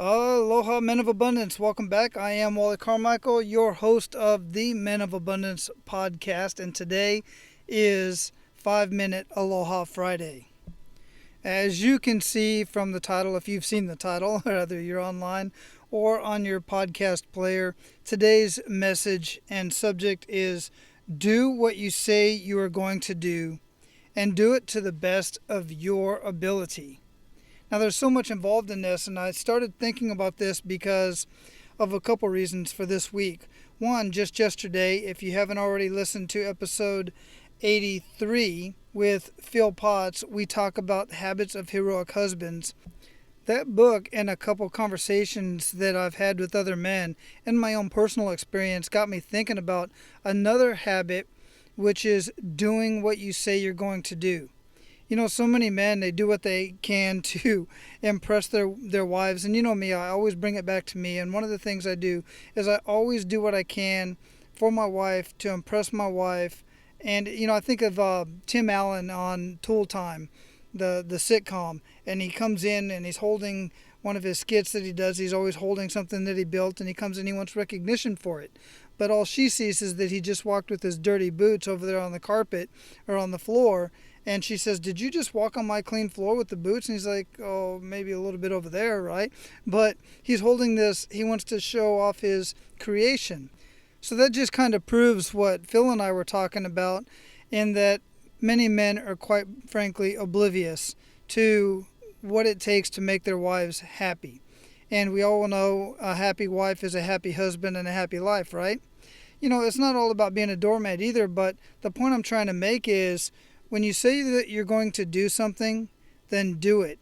Aloha, Men of Abundance. Welcome back. I am Wally Carmichael, your host of the Men of Abundance podcast, and today is 5-Minute Aloha Friday. As you can see from the title, if you've seen the title, whether you're online or on your podcast player, today's message and subject is do what you say you are going to do and do it to the best of your ability. Now, there's so much involved in this, and I started thinking about this because of a couple reasons for this week. One, just yesterday, if you haven't already listened to episode 83 with Phil Potts, we talk about habits of heroic husbands. That book and a couple conversations that I've had with other men and my own personal experience got me thinking about another habit, which is doing what you say you're going to do. You know, so many men, they do what they can to impress their wives. And you know me, I always bring it back to me. And one of the things I do is I always do what I can for my wife to impress my wife. And, you know, I think of Tim Allen on Tool Time, the sitcom. And he comes in and he's holding one of his skits that he does. He's always holding something that he built. And he comes in, he wants recognition for it. But all she sees is that he just walked with his dirty boots over there on the carpet or on the floor. And she says, "Did you just walk on my clean floor with the boots?" And he's like, "Oh, maybe a little bit over there, right?" But he's holding this. He wants to show off his creation. So that just kind of proves what Phil and I were talking about, in that many men are quite frankly oblivious to what it takes to make their wives happy. And we all know a happy wife is a happy husband and a happy life, right? You know, it's not all about being a doormat either, but the point I'm trying to make is, when you say that you're going to do something, then do it.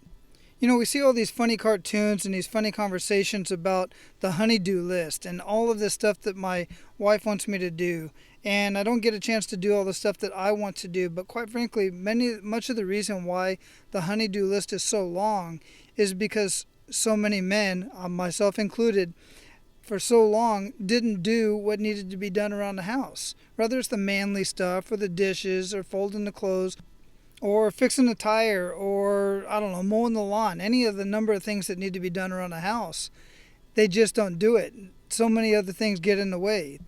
You know, we see all these funny cartoons and these funny conversations about the honey-do list and all of this stuff that my wife wants me to do. And I don't get a chance to do all the stuff that I want to do. But quite frankly, much of the reason why the honey-do list is so long is because so many men, myself included, for so long didn't do what needed to be done around the house. Whether it's the manly stuff or the dishes or folding the clothes or fixing the tire or, I don't know, mowing the lawn, any of the number of things that need to be done around the house, they just don't do it. So many other things get in the way.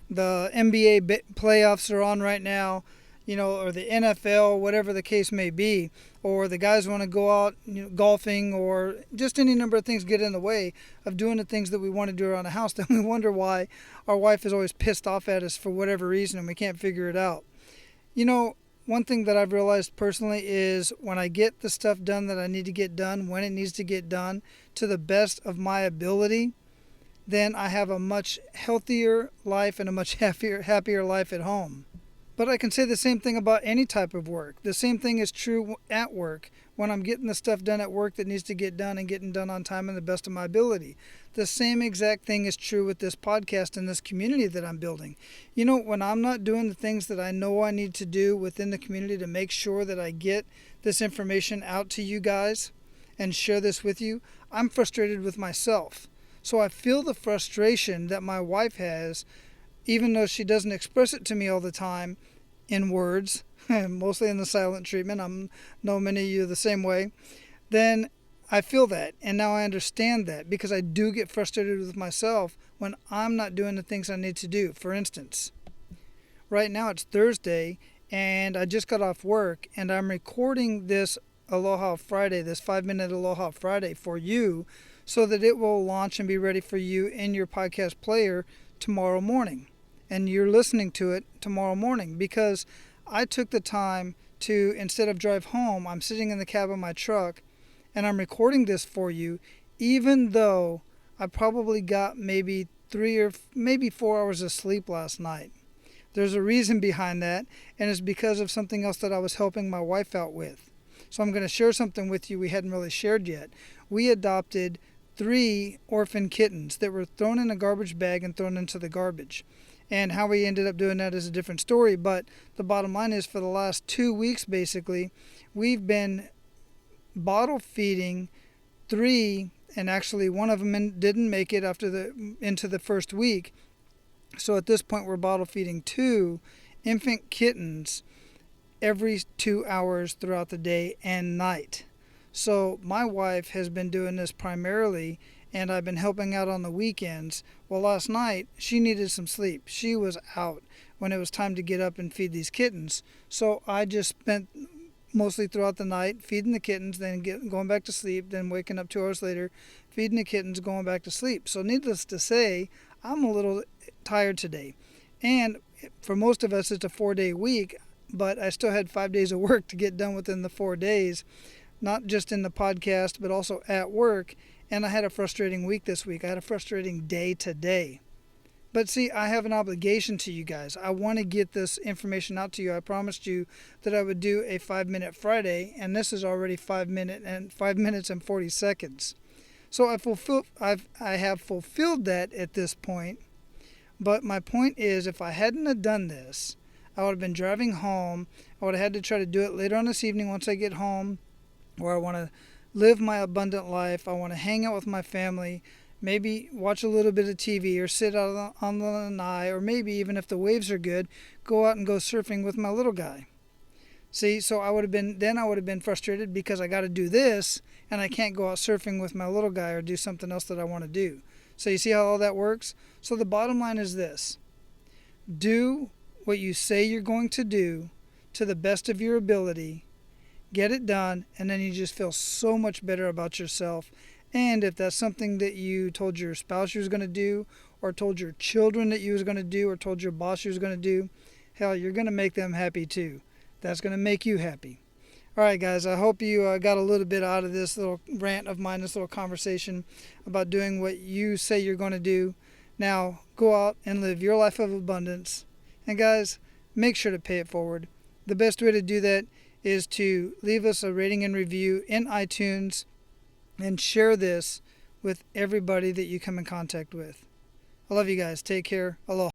The NBA playoffs are on right now, you know, or the NFL, whatever the case may be, or the guys want to go out, you know, golfing, or just any number of things get in the way of doing the things that we want to do around the house. Then we wonder why our wife is always pissed off at us for whatever reason and we can't figure it out. You know, one thing that I've realized personally is when I get the stuff done that I need to get done, when it needs to get done, to the best of my ability, then I have a much healthier life and a much happier life at home. But I can say the same thing about any type of work. The same thing is true at work. When I'm getting the stuff done at work that needs to get done and getting done on time and the best of my ability. The same exact thing is true with this podcast and this community that I'm building. You know, when I'm not doing the things that I know I need to do within the community to make sure that I get this information out to you guys and share this with you, I'm frustrated with myself. So I feel the frustration that my wife has, even though she doesn't express it to me all the time in words, mostly in the silent treatment. I know many of you are the same way. Then I feel that, and now I understand that, because I do get frustrated with myself when I'm not doing the things I need to do. For instance, right now it's Thursday, and I just got off work, and I'm recording this Aloha Friday, this 5-Minute Aloha Friday for you, so that it will launch and be ready for you in your podcast player tomorrow morning. And you're listening to it tomorrow morning, because I took the time to, instead of drive home, I'm sitting in the cab of my truck and I'm recording this for you, even though I probably got maybe 3 or maybe 4 hours of sleep last night. There's a reason behind that, and it's because of something else that I was helping my wife out with. So I'm going to share something with you we hadn't really shared yet. We adopted 3 orphan kittens that were thrown in a garbage bag and thrown into the garbage. And how we ended up doing that is a different story, but the bottom line is, for the last 2 weeks basically, we've been bottle feeding 3, and actually one of them didn't make it into the first week. So at this point we're bottle feeding 2 infant kittens every 2 hours throughout the day and night. So my wife has been doing this primarily and I've been helping out on the weekends. Well, last night she needed some sleep. She was out when it was time to get up and feed these kittens. So I just spent mostly throughout the night feeding the kittens, then going back to sleep, then waking up 2 hours later, feeding the kittens, going back to sleep. So needless to say, I'm a little tired today. And for most of us, it's a 4-day week, but I still had 5 days of work to get done within the 4 days, not just in the podcast, but also at work. And I had a frustrating week this week. I had a frustrating day today. But see, I have an obligation to you guys. I want to get this information out to you. I promised you that I would do a 5-minute Friday, and this is already 5 minutes and 40 seconds. So I have fulfilled that at this point. But my point is, if I hadn't have done this, I would have been driving home. I would have had to try to do it later on this evening once I get home, where I want to live my abundant life. I want to hang out with my family, maybe watch a little bit of TV or sit out on the lanai, or maybe even if the waves are good, go out and go surfing with my little guy. See, so I would have been frustrated because I got to do this and I can't go out surfing with my little guy or do something else that I want to do. So you see how all that works? So the bottom line is this: do what you say you're going to do to the best of your ability, get it done, and then you just feel so much better about yourself. And if that's something that you told your spouse you was going to do, or told your children that you was going to do, or told your boss you was going to do, hell, you're going to make them happy too. That's going to make you happy. All right, guys, I hope you got a little bit out of this little rant of mine, this little conversation about doing what you say you're going to do. Now, go out and live your life of abundance. And guys, make sure to pay it forward. The best way to do that is to leave us a rating and review in iTunes and share this with everybody that you come in contact with. I love you guys. Take care. Aloha.